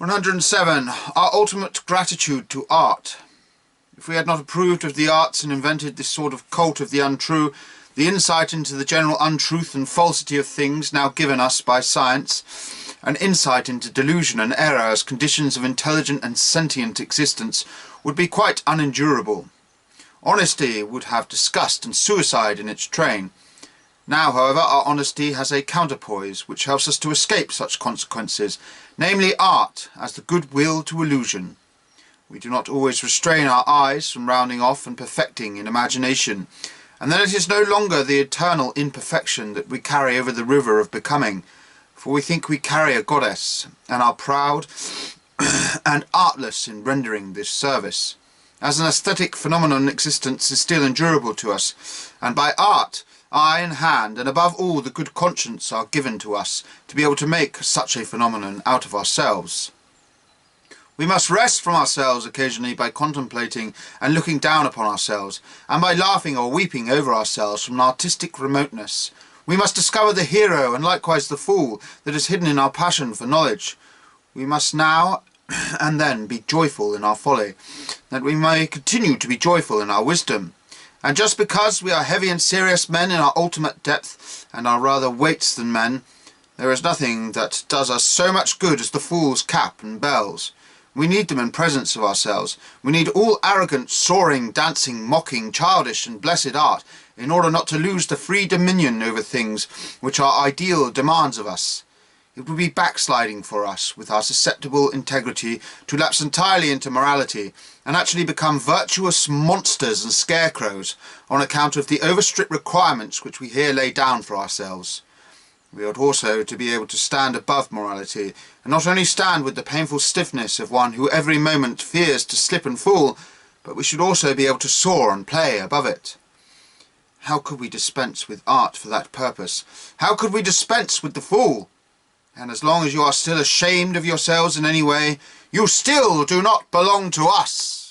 107. Our ultimate gratitude to art. If we had not approved of the arts and invented this sort of cult of the untrue, the insight into the general untruth and falsity of things now given us by science, an insight into delusion and error as conditions of intelligent and sentient existence, would be quite unendurable. Honesty would have disgust and suicide in its train. Now, however, our honesty has a counterpoise which helps us to escape such consequences, namely art as the goodwill to illusion. We do not always restrain our eyes from rounding off and perfecting in imagination, and then it is no longer the eternal imperfection that we carry over the river of becoming, for we think we carry a goddess, and are proud and artless in rendering this service. As an aesthetic phenomenon, existence is still endurable to us, and by art, eye in hand, and above all the good conscience are given to us to be able to make such a phenomenon out of ourselves. We must rest from ourselves occasionally by contemplating and looking down upon ourselves, and by laughing or weeping over ourselves from an artistic remoteness. We must discover the hero and likewise the fool that is hidden in our passion for knowledge. We must now and then be joyful in our folly, that we may continue to be joyful in our wisdom. And just because we are heavy and serious men in our ultimate depth, and are rather weights than men, there is nothing that does us so much good as the fool's cap and bells. We need them in presence of ourselves. We need all arrogant, soaring, dancing, mocking, childish and blessed art, in order not to lose the free dominion over things which our ideal demands of us. It would be backsliding for us, with our susceptible integrity, to lapse entirely into morality, and actually become virtuous monsters and scarecrows, on account of the overstrict requirements which we here lay down for ourselves. We ought also to be able to stand above morality, and not only stand with the painful stiffness of one who every moment fears to slip and fall, but we should also be able to soar and play above it. How could we dispense with art for that purpose? How could we dispense with the fool? And as long as you are still ashamed of yourselves in any way, you still do not belong to us.